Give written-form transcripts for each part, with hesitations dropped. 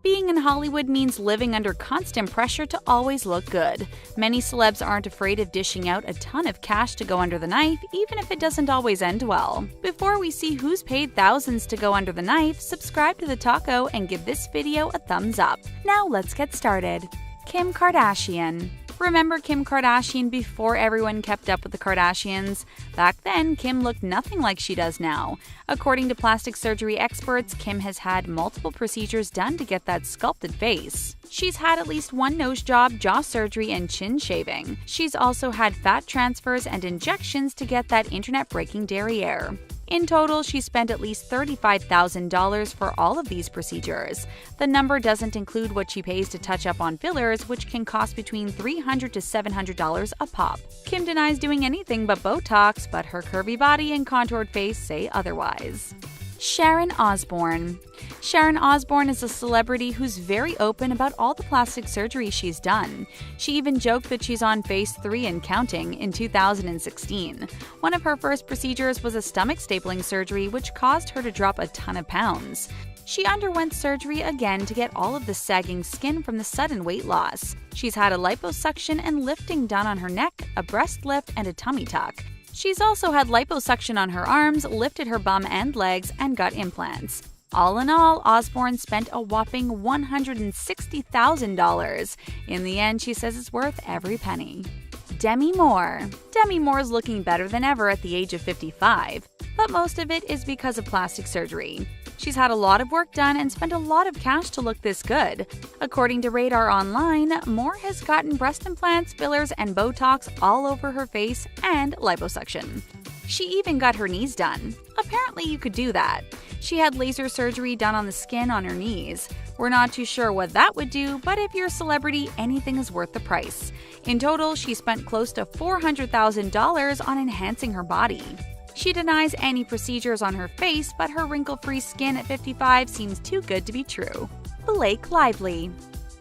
Being in Hollywood means living under constant pressure to always look good. Many celebs aren't afraid of dishing out a ton of cash to go under the knife, even if it doesn't always end well. Before we see who's paid thousands to go under the knife, subscribe to TheTalko and give this video a thumbs up. Now let's get started. Kim Kardashian. Remember Kim Kardashian before everyone kept up with the Kardashians? Back then, Kim looked nothing like she does now. According to plastic surgery experts, Kim has had multiple procedures done to get that sculpted face. She's had at least one nose job, jaw surgery, and chin shaving. She's also had fat transfers and injections to get that internet-breaking derriere. In total, she spent at least $35,000 for all of these procedures. The number doesn't include what she pays to touch up on fillers, which can cost between $300 to $700 a pop. Kim denies doing anything but Botox, but her curvy body and contoured face say otherwise. Sharon Osbourne. Sharon Osbourne is a celebrity who's very open about all the plastic surgery she's done. She even joked that she's on phase 3 and counting in 2016. One of her first procedures was a stomach stapling surgery, which caused her to drop a ton of pounds. She underwent surgery again to get all of the sagging skin from the sudden weight loss. She's had a liposuction and lifting done on her neck, a breast lift, and a tummy tuck. She's also had liposuction on her arms, lifted her bum and legs, and got implants. All in all, Osbourne spent a whopping $160,000. In the end, she says it's worth every penny. Demi Moore. Demi Moore's looking better than ever at the age of 55, but most of it is because of plastic surgery. She's had a lot of work done and spent a lot of cash to look this good. According to Radar Online, Moore has gotten breast implants, fillers, and Botox all over her face and liposuction. She even got her knees done. Apparently you could do that. She had laser surgery done on the skin on her knees. We're not too sure what that would do, but if you're a celebrity, anything is worth the price. In total, she spent close to $400,000 on enhancing her body. She denies any procedures on her face, but her wrinkle-free skin at 55 seems too good to be true. Blake Lively.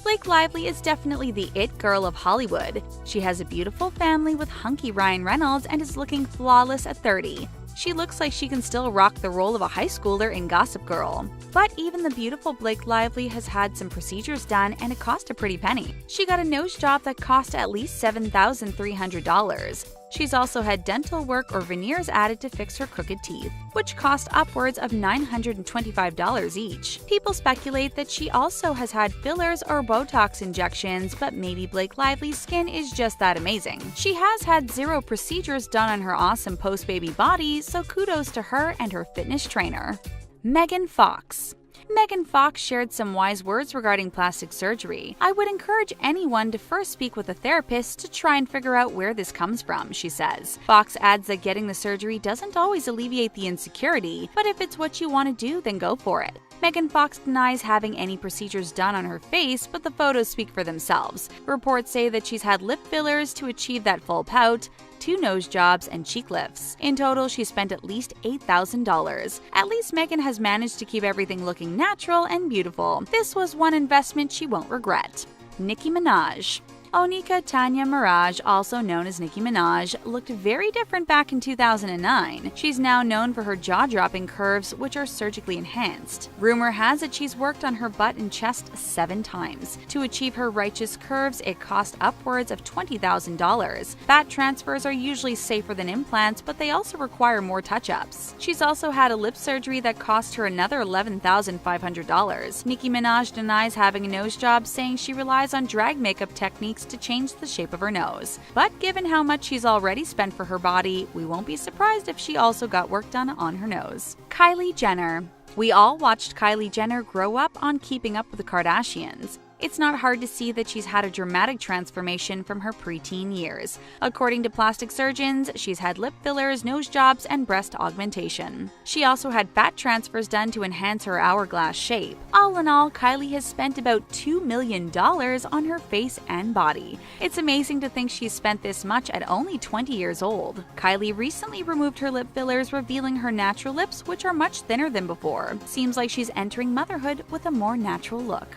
Blake Lively is definitely the it girl of Hollywood. She has a beautiful family with hunky Ryan Reynolds and is looking flawless at 30. She looks like she can still rock the role of a high schooler in Gossip Girl. But even the beautiful Blake Lively has had some procedures done and it cost a pretty penny. She got a nose job that cost at least $7,300. She's also had dental work or veneers added to fix her crooked teeth, which cost upwards of $925 each. People speculate that she also has had fillers or Botox injections, but maybe Blake Lively's skin is just that amazing. She has had 0 procedures done on her awesome post-baby body, so kudos to her and her fitness trainer. Megan Fox. Megan Fox shared some wise words regarding plastic surgery. "I would encourage anyone to first speak with a therapist to try and figure out where this comes from," she says. Fox adds that getting the surgery doesn't always alleviate the insecurity, but if it's what you want to do, then go for it. Megan Fox denies having any procedures done on her face, but the photos speak for themselves. Reports say that she's had lip fillers to achieve that full pout, 2 nose jobs, and cheek lifts. In total, she spent at least $8,000. At least Megan has managed to keep everything looking natural and beautiful. This was one investment she won't regret. Nicki Minaj. Onika Tanya Mirage, also known as Nicki Minaj, looked very different back in 2009. She's now known for her jaw-dropping curves, which are surgically enhanced. Rumor has it she's worked on her butt and chest 7 times. To achieve her righteous curves, it cost upwards of $20,000. Fat transfers are usually safer than implants, but they also require more touch-ups. She's also had a lip surgery that cost her another $11,500. Nicki Minaj denies having a nose job, saying she relies on drag makeup techniques to change the shape of her nose. But given how much she's already spent for her body, we won't be surprised if she also got work done on her nose. Kylie Jenner. We all watched Kylie Jenner grow up on Keeping Up with the Kardashians. It's not hard to see that she's had a dramatic transformation from her preteen years. According to plastic surgeons, she's had lip fillers, nose jobs, and breast augmentation. She also had fat transfers done to enhance her hourglass shape. All in all, Kylie has spent about $2 million on her face and body. It's amazing to think she's spent this much at only 20 years old. Kylie recently removed her lip fillers, revealing her natural lips, which are much thinner than before. Seems like she's entering motherhood with a more natural look.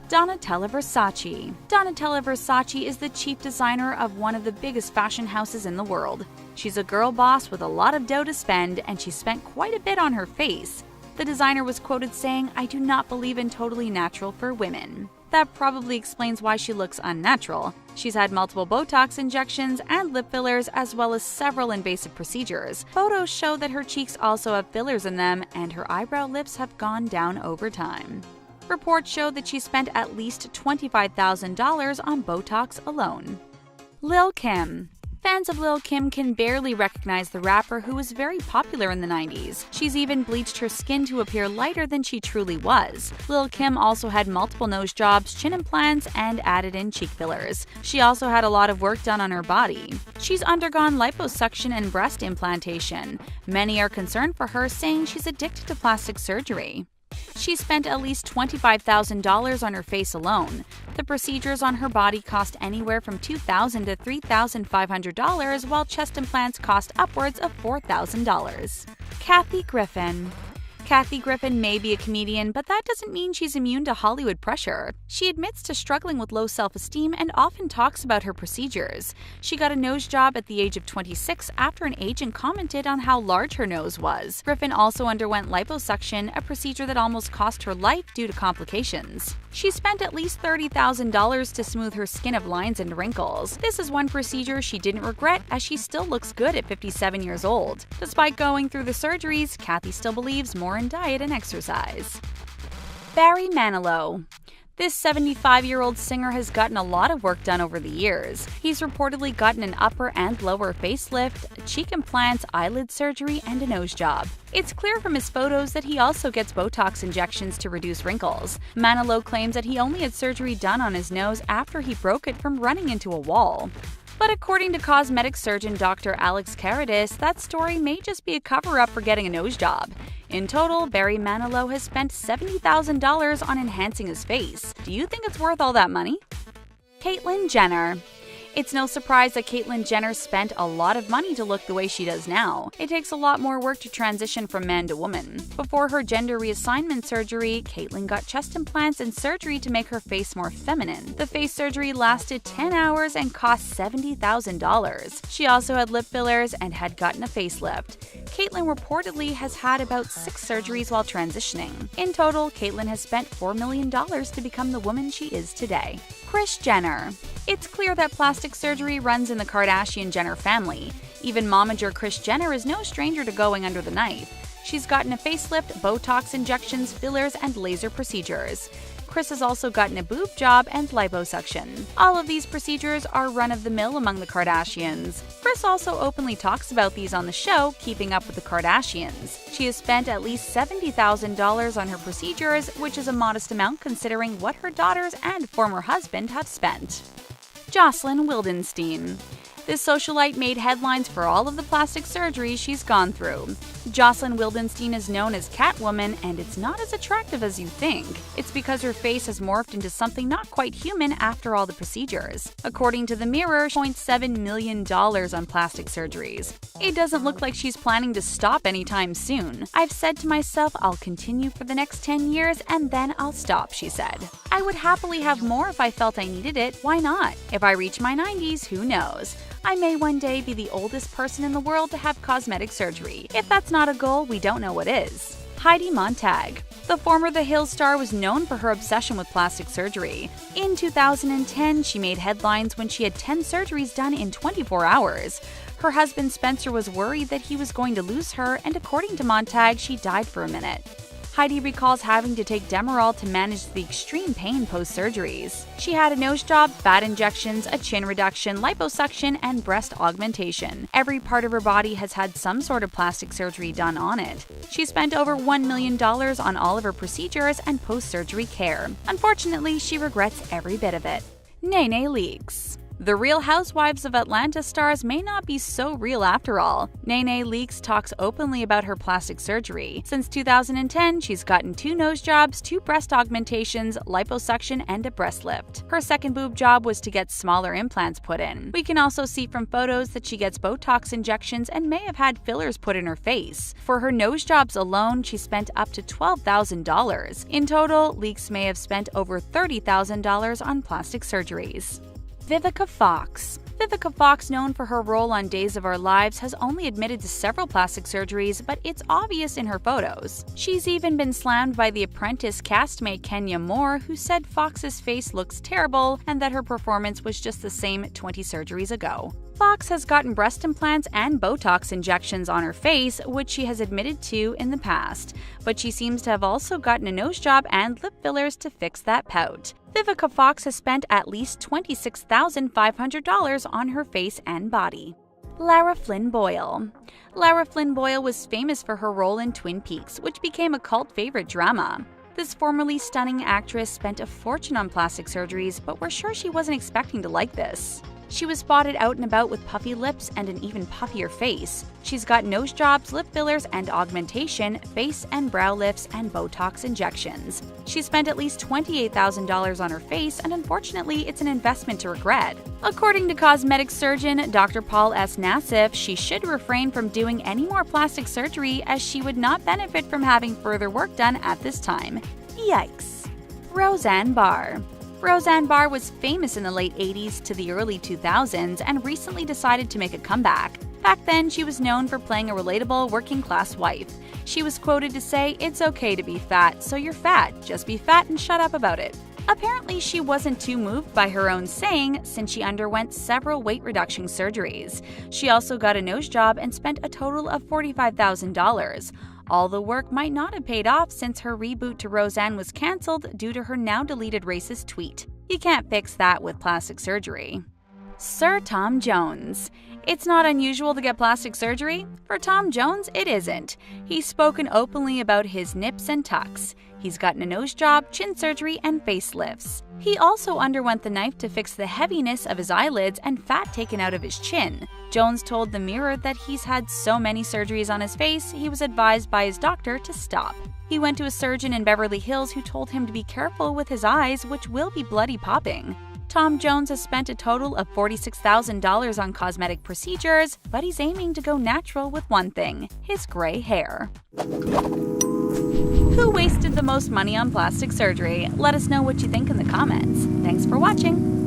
Donatella Versace. Donatella Versace is the chief designer of one of the biggest fashion houses in the world. She's a girl boss with a lot of dough to spend, and she spent quite a bit on her face. The designer was quoted saying, "I do not believe in totally natural for women." That probably explains why she looks unnatural. She's had multiple Botox injections and lip fillers, as well as several invasive procedures. Photos show that her cheeks also have fillers in them, and her eyebrow lips have gone down over time. Reports show that she spent at least $25,000 on Botox alone. Lil' Kim. Fans of Lil' Kim can barely recognize the rapper who was very popular in the 90s. She's even bleached her skin to appear lighter than she truly was. Lil' Kim also had multiple nose jobs, chin implants, and added in cheek fillers. She also had a lot of work done on her body. She's undergone liposuction and breast implantation. Many are concerned for her, saying she's addicted to plastic surgery. She spent at least $25,000 on her face alone. The procedures on her body cost anywhere from $2,000 to $3,500, while chest implants cost upwards of $4,000. Kathy Griffin. Kathy Griffin may be a comedian, but that doesn't mean she's immune to Hollywood pressure. She admits to struggling with low self-esteem and often talks about her procedures. She got a nose job at the age of 26 after an agent commented on how large her nose was. Griffin also underwent liposuction, a procedure that almost cost her life due to complications. She spent at least $30,000 to smooth her skin of lines and wrinkles. This is one procedure she didn't regret, as she still looks good at 57 years old. Despite going through the surgeries, Kathy still believes more in diet and exercise. Barry Manilow. This 75-year-old singer has gotten a lot of work done over the years. He's reportedly gotten an upper and lower facelift, cheek implants, eyelid surgery, and a nose job. It's clear from his photos that he also gets Botox injections to reduce wrinkles. Manilow claims that he only had surgery done on his nose after he broke it from running into a wall. But according to cosmetic surgeon Dr. Alex Carides, that story may just be a cover-up for getting a nose job. In total, Barry Manilow has spent $70,000 on enhancing his face. Do you think it's worth all that money? Caitlyn Jenner. It's no surprise that Caitlyn Jenner spent a lot of money to look the way she does now. It takes a lot more work to transition from man to woman. Before her gender reassignment surgery, Caitlyn got chest implants and surgery to make her face more feminine. The face surgery lasted 10 hours and cost $70,000. She also had lip fillers and had gotten a facelift. Caitlyn reportedly has had about 6 surgeries while transitioning. In total, Caitlyn has spent $4 million to become the woman she is today. Kris Jenner. It's clear that plastic surgery runs in the Kardashian-Jenner family. Even momager Kris Jenner is no stranger to going under the knife. She's gotten a facelift, Botox injections, fillers, and laser procedures. Kris has also gotten a boob job and liposuction. All of these procedures are run-of-the-mill among the Kardashians. Kris also openly talks about these on the show, Keeping Up with the Kardashians. She has spent at least $70,000 on her procedures, which is a modest amount considering what her daughters and former husband have spent. Jocelyn Wildenstein. This socialite made headlines for all of the plastic surgery she's gone through. Jocelyn Wildenstein is known as Catwoman, and it's not as attractive as you think. It's because her face has morphed into something not quite human after all the procedures. According to The Mirror, she spent $0.7 million on plastic surgeries. It doesn't look like she's planning to stop anytime soon. "I've said to myself I'll continue for the next 10 years and then I'll stop," she said. "I would happily have more if I felt I needed it. Why not? If I reach my 90s, who knows? I may one day be the oldest person in the world to have cosmetic surgery. If that's not a goal, we don't know what is." Heidi Montag. The former The Hills star was known for her obsession with plastic surgery. In 2010, she made headlines when she had 10 surgeries done in 24 hours. Her husband Spencer was worried that he was going to lose her, and according to Montag, she died for a minute. Heidi recalls having to take Demerol to manage the extreme pain post-surgeries. She had a nose job, fat injections, a chin reduction, liposuction, and breast augmentation. Every part of her body has had some sort of plastic surgery done on it. She spent over $1 million on all of her procedures and post-surgery care. Unfortunately, she regrets every bit of it. Nene Leakes. The Real Housewives of Atlanta stars may not be so real after all. Nene Leakes talks openly about her plastic surgery. Since 2010, she's gotten 2 nose jobs, 2 breast augmentations, liposuction, and a breast lift. Her second boob job was to get smaller implants put in. We can also see from photos that she gets Botox injections and may have had fillers put in her face. For her nose jobs alone, she spent up to $12,000. In total, Leakes may have spent over $30,000 on plastic surgeries. Vivica Fox. Vivica Fox, known for her role on Days of Our Lives, has only admitted to several plastic surgeries, but it's obvious in her photos. She's even been slammed by The Apprentice castmate Kenya Moore, who said Fox's face looks terrible and that her performance was just the same 20 surgeries ago. Fox has gotten breast implants and Botox injections on her face, which she has admitted to in the past, but she seems to have also gotten a nose job and lip fillers to fix that pout. Vivica Fox has spent at least $26,500 on her face and body. Lara Flynn Boyle. Lara Flynn Boyle was famous for her role in Twin Peaks, which became a cult favorite drama. This formerly stunning actress spent a fortune on plastic surgeries, but we're sure she wasn't expecting to like this. She was spotted out and about with puffy lips and an even puffier face. She's got nose jobs, lip fillers and augmentation, face and brow lifts, and Botox injections. She spent at least $28,000 on her face, and unfortunately, it's an investment to regret. According to cosmetic surgeon Dr. Paul S. Nassif, she should refrain from doing any more plastic surgery as she would not benefit from having further work done at this time. Yikes. Roseanne Barr. Roseanne Barr was famous in the late 80s to the early 2000s and recently decided to make a comeback. Back then, she was known for playing a relatable working-class wife. She was quoted to say, "It's okay to be fat, so you're fat. Just be fat and shut up about it." Apparently, she wasn't too moved by her own saying since she underwent several weight reduction surgeries. She also got a nose job and spent a total of $45,000. All the work might not have paid off since her reboot to Roseanne was cancelled due to her now-deleted racist tweet. You can't fix that with plastic surgery. Sir Tom Jones. It's not unusual to get plastic surgery. For Tom Jones, it isn't. He's spoken openly about his nips and tucks. He's gotten a nose job, chin surgery, and facelifts. He also underwent the knife to fix the heaviness of his eyelids and fat taken out of his chin. Jones told The Mirror that he's had so many surgeries on his face, he was advised by his doctor to stop. He went to a surgeon in Beverly Hills who told him to be careful with his eyes, which will be bloody popping. Tom Jones has spent a total of $46,000 on cosmetic procedures, but he's aiming to go natural with one thing: his gray hair. Who wasted the most money on plastic surgery? Let us know what you think in the comments. Thanks for watching.